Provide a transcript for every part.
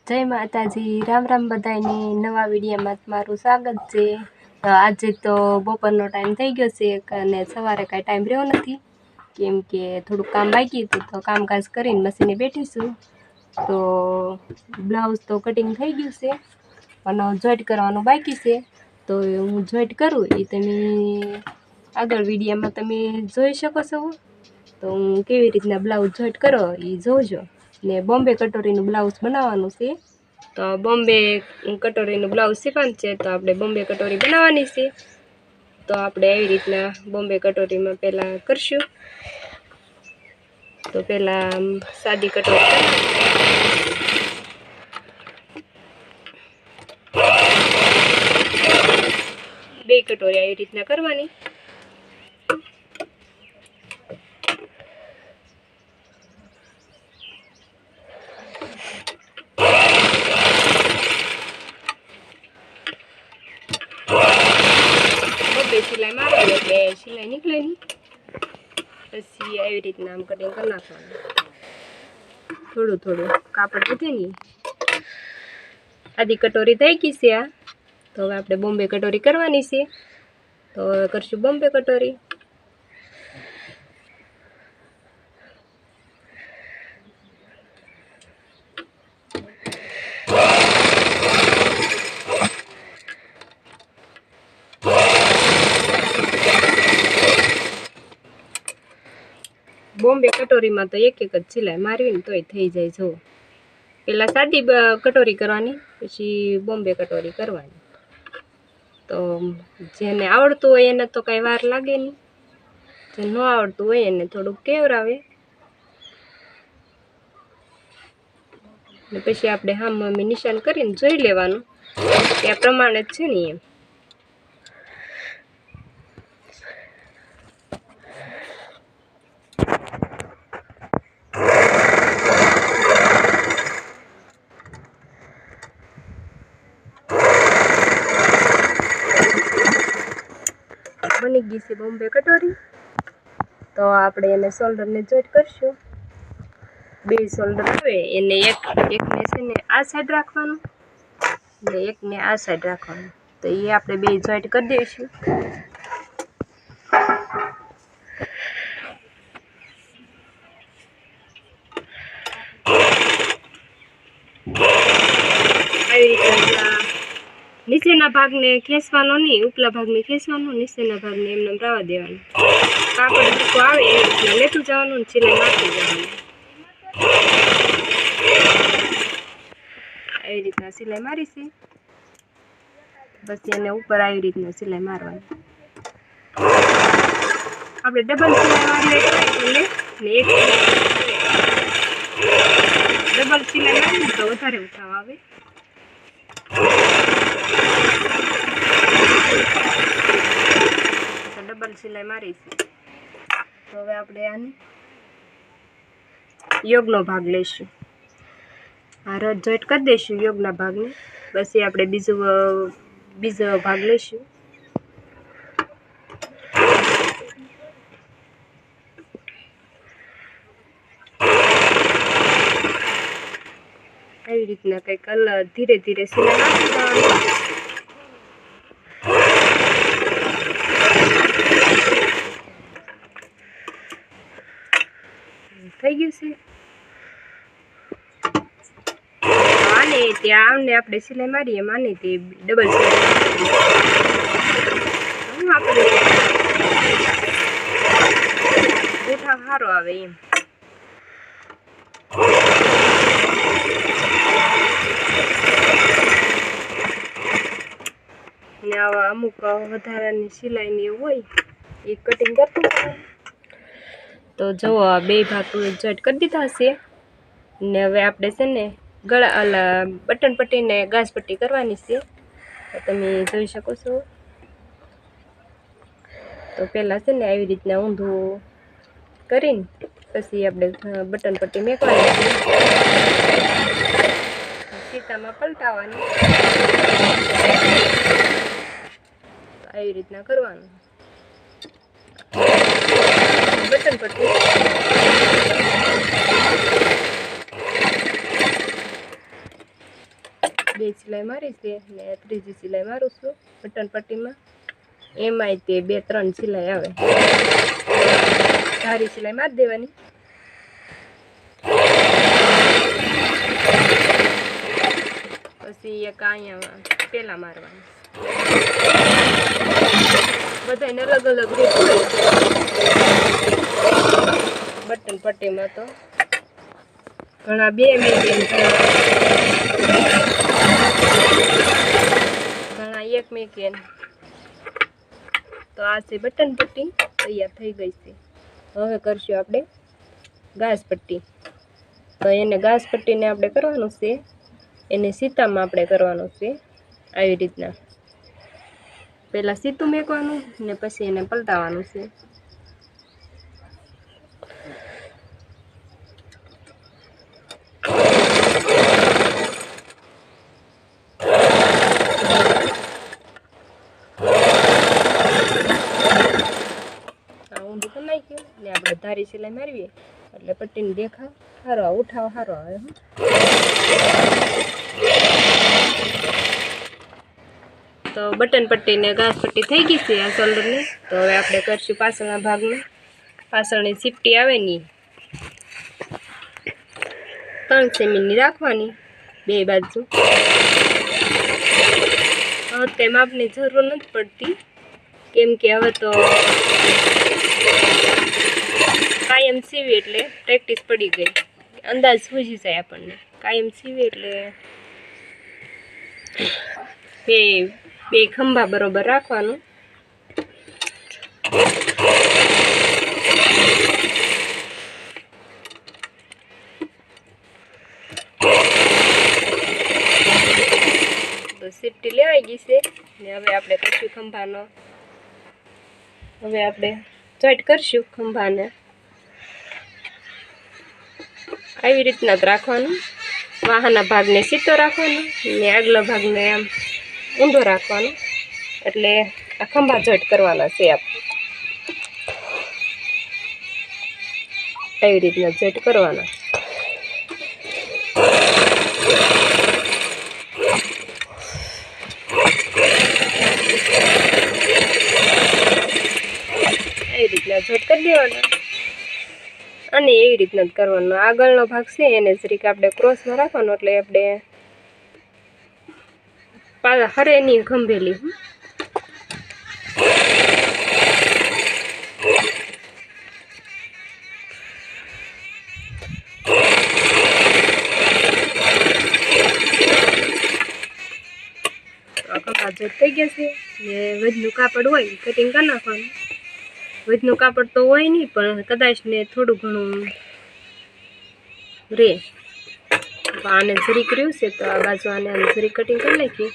જય માતાજી, રામ રામ બધાને નવા વિડીયોમાં તમારું સ્વાગત છે। આજે તો બપોરનો ટાઈમ થઈ ગયો છે અને સવારે કાંઈ ટાઈમ રહ્યો નથી કેમ કે થોડુંક કામ બાકી હતું તો કામકાજ કરીને મશીને બેઠી છું। તો બ્લાઉઝ તો કટિંગ થઈ ગયું છે અને જોઈન્ટ કરવાનું બાકી છે, તો હું જોઈન્ટ કરું એ તમે આગળ વિડીયોમાં તમે જોઈ શકો છો। તો હું કેવી રીતના બ્લાઉઝ જોઈન્ટ કરો એ જોજો ને બોમ્બે કટોરીનું બ્લાઉઝ બનાવવાનું છે। તો બોમ્બે કટોરીનું બ્લાઉઝ શીખવાનું છે તો આપણે બોમ્બે કટોરી બનાવવાની છે। તો આપણે આવી રીતના બોમ્બે કટોરીમાં પહેલાં કરશું। તો પહેલાં સાદી કટોરી બે કટોરી આવી રીતના કરવાની। સિલાઈ મારવાની એટલે સિલાઈ નીકળે નહીં, પછી આવી રીતના આમ કટિંગ કરી નાખવાનું, થોડું થોડું કાપડ વધે નહીં। આધી કટોરી થઈ ગઈ છે આ, તો હવે આપણે બોમ્બે કટોરી કરવાની છે। તો હવે કરશું બોમ્બે કટોરી। બોમ્બે કટોરીમાં તો એક એક જ સિલાઈ મારવી ને તોય થઈ જાય। જો પહેલાં સાદી કટોરી કરવાની, પછી બોમ્બે કટોરી કરવાની। તો જેને આવડતું હોય એને તો કાંઈ વાર લાગે નહીં, જે ન આવડતું હોય એને થોડુંક કેવરાવે ને પછી આપણે હામ નિશાન કરીને જોઈ લેવાનું કે આ પ્રમાણે જ છે ને એમ। બની ગઈ છે બોમ્બે કટોરી। તો આપણે એને શોલ્ડરને જોઈન્ટ કરશું। બે શોલ્ડર આવે એને એકને છે ને આ સાઈડ રાખવાનું ને એકને આ સાઈડ રાખવાનું, તો એ આપણે બે જોઈન્ટ કરી દઈશું। આવી રીતે નીચેના ભાગને ખેંચવાનો નહીં, ઉપલા ભાગને ખેંચવાનો, નીચેના ભાગને એમને રાવા દેવાનું। કાપડ હરખું આવે એ રીતના લેતું જવાનું ને સિલાઈ મારતી જવાનું। આવી રીતના સિલાઈ મારી છે, પછી એને ઉપર આવી રીતના સિલાઈ મારવાની। આપણે ડબલ સિલાઈ મારીએ એટલે ને એક ડબલ સિલાઈ મારીએ તો વધારે ઉઠાવ આવે। ડબલ સિલાઈ મારી છે, તો હવે આપણે આને યોગનો ભાગ લઈશું। આ રદ જોઈન્ટ કરી દઈશું યોગના ભાગને, પછી આપણે બીજો ભાગ લઈશું। આવી રીતના કંઈક અલગ ધીરે ધીરે સિલાઈ નાખી દેવાની। થઈ ગયું છે આને ત્યાં આમને આપણે સિલાઈ મારીએ માને તે ડબલ સિલાઈ આપણે ઉઠાવ સારો આવે એમ। ને આવા અમુક વધારાની સિલાઈની એવું હોય એ કટિંગ કરતું હોય। તો જો આ બે ભાગ જોઈન્ટ કરી દીધા હશે ને હવે આપણે છે ને ગળા બટન પટ્ટીને ગાજ પટ્ટી કરવાની છે, તો તમે જોઈ શકો છો। તો પહેલાં છે ને આવી રીતના ઊંધું કરીને પછી આપણે બટન પટ્ટી મેકવાની છે, સીતામાં પલટાવાની, આવી રીતના કરવાનું। બટન પટ્ટી 2 સિલાઈ મારી છે ને ત્રીજી સિલાઈ મારું છું બટન પટ્ટીમાં. એમાંય તે 2-3 સિલાઈ આવે. ધારી સિલાઈ મારી દેવાની. પછી એક અહીંયા પેલા મારવાની. બધાને અલગ અલગ રીત હોય. બટન પટ્ટીમાં તો ઘણા 2 મૂકે, ઘણા 1 મૂકે. તો આ છે બટન પટ્ટી તૈયાર થઈ ગઈ છે. હવે કરશું આપણે ગાસ પટ્ટી. તો એને ગાસ પટ્ટીને આપણે કરવાનું છે, એને સીતામાં આપણે કરવાનું છે આવી રીતના. પહેલાં સીતું મેકવાનું ને પછી એને પલટાવવાનું છે. ઊંધું કરી નાખ્યું ને આપણે ધારી સિલાઈ મારવીએ એટલે પટ્ટીને દેખાવ સારો આવે, ઉઠાવ સારો આવે. તો બટન પટ્ટીને ઘાસ પટ્ટી થઈ ગઈ છે આ શોલ્ડરની. તો હવે આપણે કરશું પાછળના ભાગમાં. પાછળની સીપટી આવે ને 3 સેમીની રાખવાની 2 બાજુ. હવે તે માપની જરૂર નથી પડતી, કેમ કે હવે તો કાયમ સીવી એટલે પ્રેક્ટિસ પડી ગઈ, અંદાજ સૂજી જાય આપણને. કાયમ સીવી એટલે બે ખંભા બરોબર રાખવાનું. તો સીપટી લેવાઈ ગઈ છે ને હવે આપણે કરશું ખંભાનો. હવે આપણે જોઈન્ટ કરશું ખંભાને. આવી રીતના જ રાખવાનું. વાહના ભાગને સીધો રાખવાનો ને આગલા ભાગને આમ ઊંધો રાખવાનો. એટલે આ ખંભા જોઈન્ટ કરવાના છે આપણે. એવી રીતના જોઈન્ટ કરવાના. એવી રીતના જોઈન્ટ કરી દેવાના. અને એવી રીતના જ કરવાનો. આગળનો ભાગ છે એને જરીક આપણે ક્રોસમાં રાખવાનો, એટલે આપણે હરે નહીં ખંભેલી. ખંભા જોઈન્ટ થઈ ગયા છે ને વધનું કાપડ હોય કટિંગ કરી નાખવાનું. વધનું કાપડ તો હોય નહીં, પણ કદાચ ને થોડું ઘણું રે. આને જરીક રહ્યું છે તો આ બાજુ આને જરીક કટિંગ કરી નાખીએ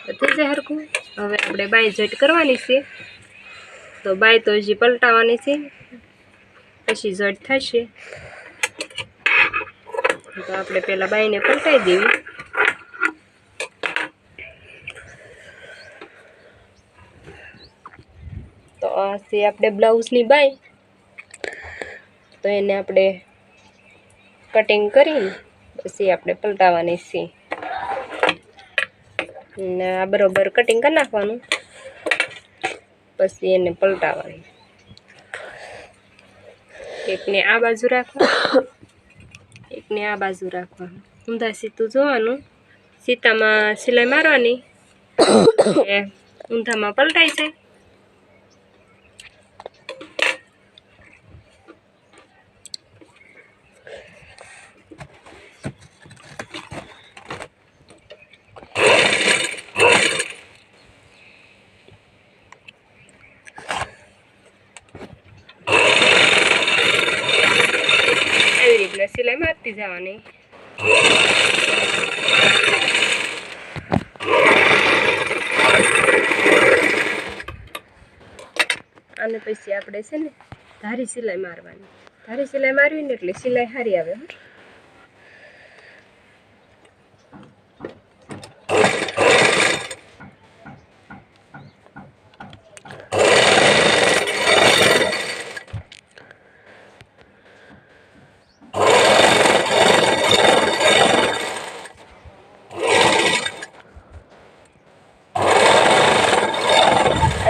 તો થઈ જાય હરખું. હવે આપણે બાય જોઈન્ટ કરવાની છે. તો બાય તો હજી પલટાવવાની છે, પછી જોઈન્ટ થશે. તો આપણે પહેલાં બાયને પલટાવી દેવી. તો આ છે આપણે બ્લાઉઝની બાય. તો એને આપણે કટિંગ કરીને પછી આપણે પલટાવવાની છે ને આ બરોબર કટિંગ કરી નાખવાનું. પછી એને પલટાવવાની. એકને આ બાજુ રાખવાનું, એકને આ બાજુ રાખવાનું. ઊંધા સીતું જોવાનું. સીતામાં સિલાઈ મારવાની, ઊંધામાં પલટાઈ જાય. સિલાઈ મારતી જવાની. અને પછી આપણે છે ને ધારી સિલાઈ મારવાની. ધારી સિલાઈ મારવી ને એટલે સિલાઈ સારી આવે.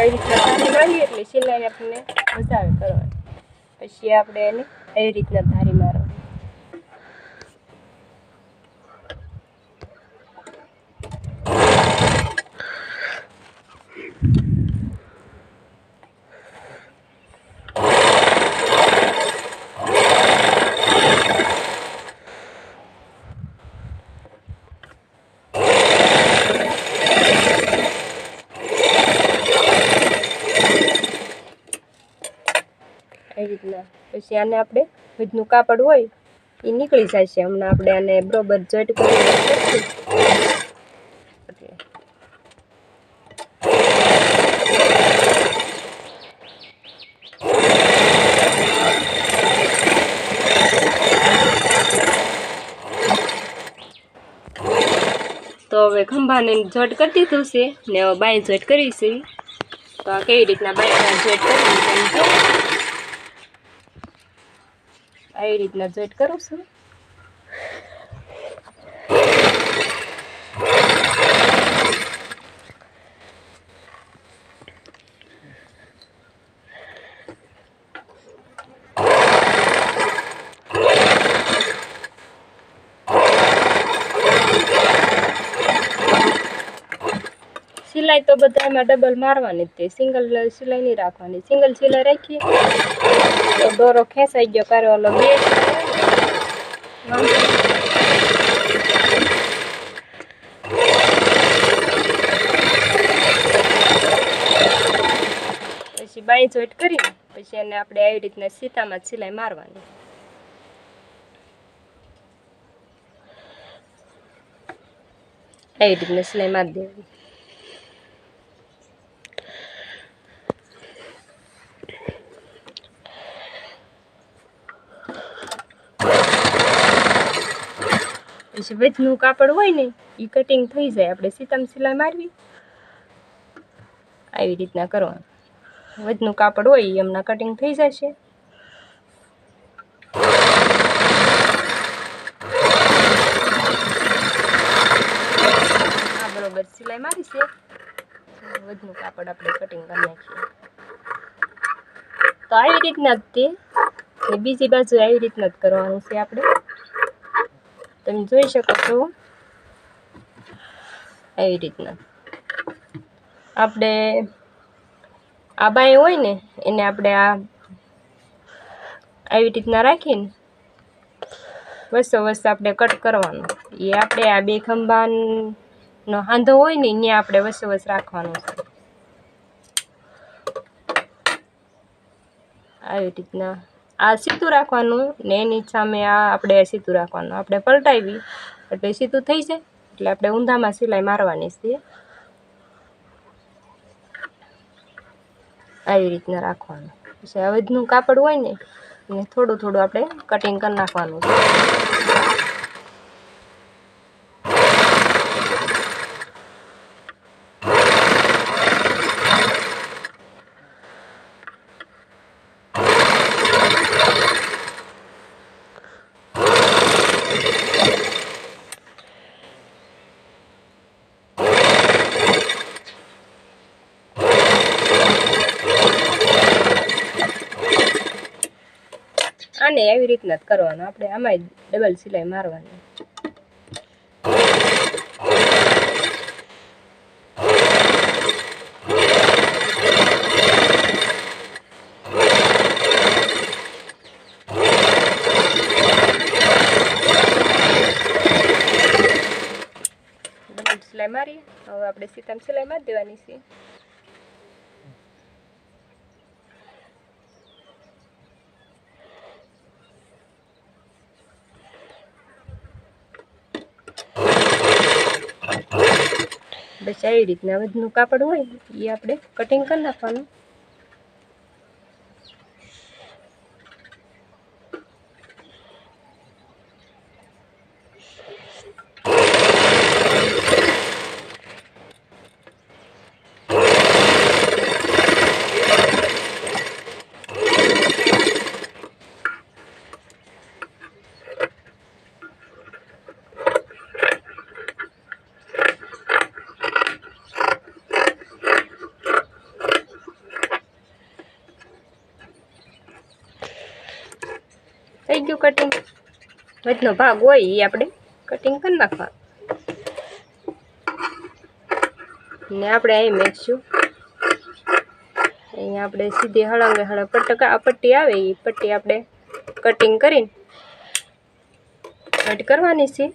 આવી રીતના ધારી મારીએ એટલે સિલાઈ આપણને મજા આવે કરવાની. પછી આપણે એને એવી રીતના ધારી મારવાની. એવી રીતના પછી આને આપણે વચનું કાપડ હોય એ નીકળી જાય છે. હમણાં આપણે આને બરોબર જોઈન્ટ કરી તો હવે ખંભાને જોઈન્ટ કરી દીધું છે ને હવે બાય જોઈન્ટ કરી છે. તો આ કેવી રીતના બાય જોઈન્ટ કરવી આવી રીતના જોઈન્ટ કરું છું. સિલાઈ તો બધામાં ડબલ મારવાની જ તે, સિંગલ સિલાઈ નહીં રાખવાની. સિંગલ સિલાઈ રાખીએ તો દોરો ખેંચાઈ ગયો કરે ઓલો બે પછી બાય જોઈન્ટ કરી પછી એને આપણે આવી રીતના સીતામાં સિલાઈ મારવાની. આવી રીતના સિલાઈ મારી દેવાની. પછી વચનું કાપડ હોય ને એ કટિંગ થઈ જાય, આપણે સીતામાં સિલાઈ મારવી આવી રીતના કરવાનું. વચનું કાપડ હોય એ એમના કટિંગ થઈ જશે. આ બરોબર સિલાઈ મારી છે. વચનું કાપડ આપણે કટિંગ કરી નાખીએ. તો આવી રીતના જ તે બીજી બાજુ આવી રીતના જ કરવાનું છે આપણે. તમે જોઈ શકો છો આવી રીતના આપણે આ બાય હોય ને એને આપણે આ આવી રીતના રાખીને વચ્ચે આપણે કટ કરવાનું. એ આપણે આ બે ખંભાનો હાંધો હોય ને ત્યાં આપણે વચ્ચે રાખવાનું છે. આવી રીતના આ સીધું રાખવાનું ને એની સામે આ આપણે સીધું રાખવાનું. આપણે પલટાવી એટલે સીધું થઈ જાય. એટલે આપણે ઊંધામાં સિલાઈ મારવાની છે. આવી રીતના રાખવાનું. પછી આ વધનું કાપડ હોય ને એને થોડું થોડું આપણે કટિંગ કરી નાખવાનું છે. આને એવી રીતના જ કરવાનું. આપણે આમાં ડબલ સિલાઈ મારવાની. ડબલ સિલાઈ મારી હવે આપણે સીતામાં સિલાઈ મારી દેવાની છે. બસ આવી રીતના વધનું કાપડ હોય એ આપણે કટિંગ કરી નાખવાનું. થઈ ગયું કટિંગ. વચનો ભાગ હોય એ આપણે કટિંગ કરી નાખવા ને આપણે અહીં મેકશું. અહીંયા આપણે સીધી હળંગે હળંગ પટ્ટી આવે એ પટ્ટી આપણે કટિંગ કરીને કટ કરવાની છે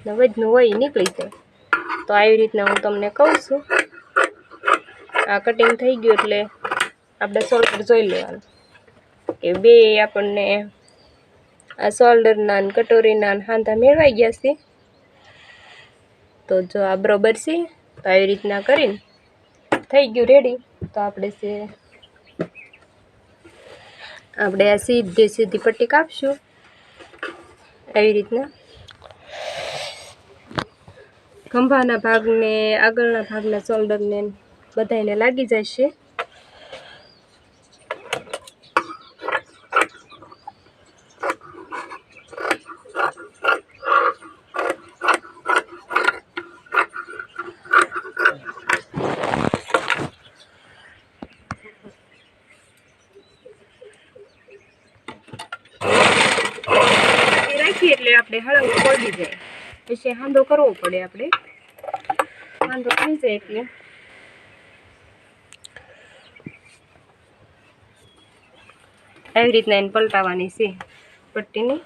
ને વચનું હોય એ નીકળી જાય. તો આવી રીતના હું તમને કહું છું. આ કટિંગ થઈ ગયું એટલે આપણે શોલ્ડર જોઈ લેવાનું કે બે આપણને આ શોલ્ડરના ને કટોરીના હાંધા મેળવાઈ ગયા છે. તો જો આ બરોબર છે. તો આવી રીતના કરીને થઈ ગયું રેડી. તો આપણે આ સીધી પટ્ટી કાપશું આવી રીતના. ખંભાના ભાગને આગળના ભાગના શોલ્ડરને બધાને લાગી જશે. એટલે આપણે હળંગ ખોલી જાય પછી હાંધો કરવો પડે. આપણે હાંધો થઈ જાય એટલે આવી રીતના એને પલટાવવાની છે પટ્ટીની.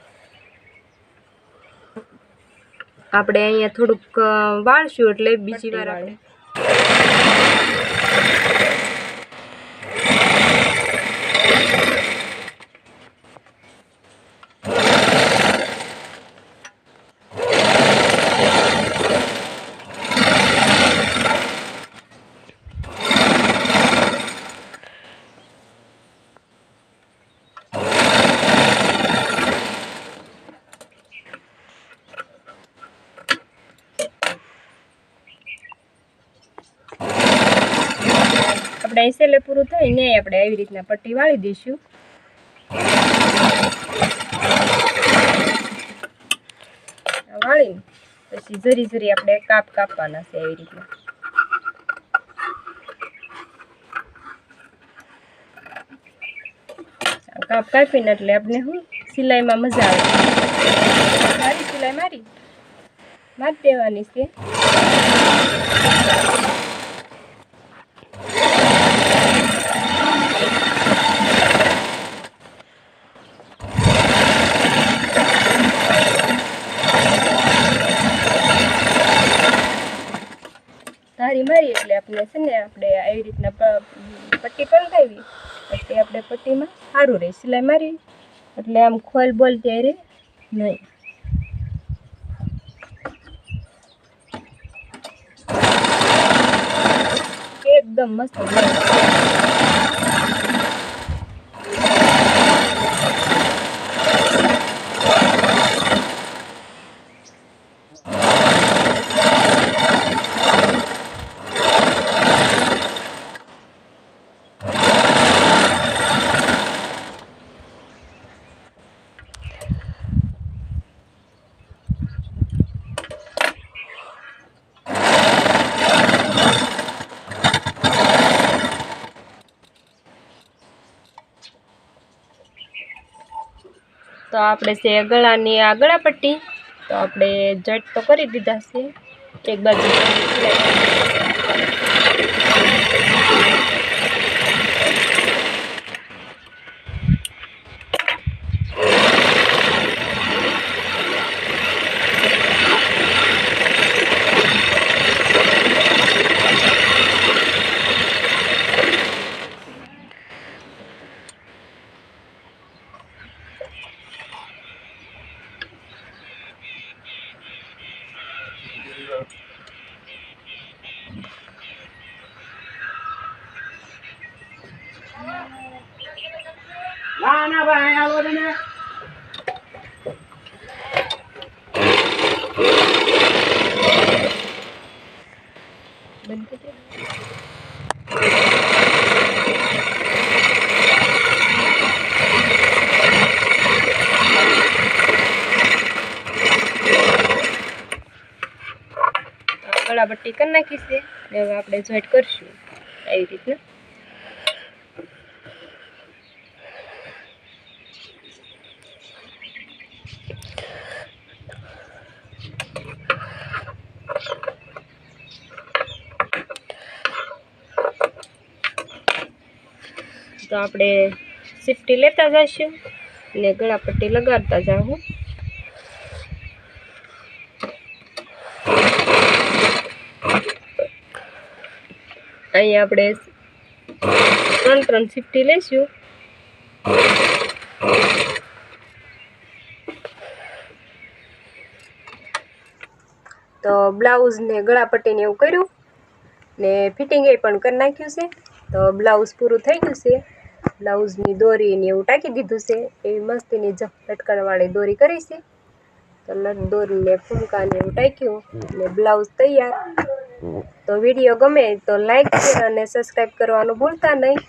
આપણે અહીંયા થોડુંક વાળશું એટલે બીજી વાર આપણે અહીં સેલે પૂરું થાય ને આપણે આવી રીતના પટ્ટી વાળી દઈશું. વાળીને પછી જરી જરી આપણે કાપવાના છે આવી રીતના. કાપીને એટલે આપણે શું સિલાઈમાં મજા આવે. સારી સિલાઈ મારી દેવાની છે. ધારી મારી એટલે આપણે છે ને આપણે આવી રીતના પટ્ટી પલટાવી એટલે આપણે પટ્ટીમાં સારું રહે. સિલાઈ મારી એટલે આમ ખોલ બોલ ત્યારે નહીં. એકદમ મસ્ત તો આપણે છે ગળાની આ ગળા પટ્ટી તો આપણે જટ તો કરી દીધા છે. એક બાજુ ના ભાઈ આવો ને બંધ કરી ગળા પટ્ટી કરી નાખી છે. હવે આપણે જોઈન્ટ કરશું આવી રીતના. તો આપણે સિફ્ટી લેતા જઈશું ને ગળાપટ્ટી લગાડતા જાઉં। અહીંયા આપણે 3 સિફ્ટી લઈશું। તો બ્લાઉઝ ને ગળાપટ્ટીને એવું કર્યું ને ફિટિંગ એ પણ કરી નાખ્યું છે। તો બ્લાઉઝ પૂરું થઈ ગયું છે। બ્લાઉઝની દોરી ને એવું ટાંકી દીધું છે। એવી મસ્તીની લટકણવાળી દોરી કરી છે। તો દોરીને ફૂમકા ને એવું ટાંક્યું ને બ્લાઉઝ તૈયાર। તો વિડીયો ગમે તો લાઈક શેર અને સબસ્ક્રાઈબ કરવાનું ભૂલતા નહીં।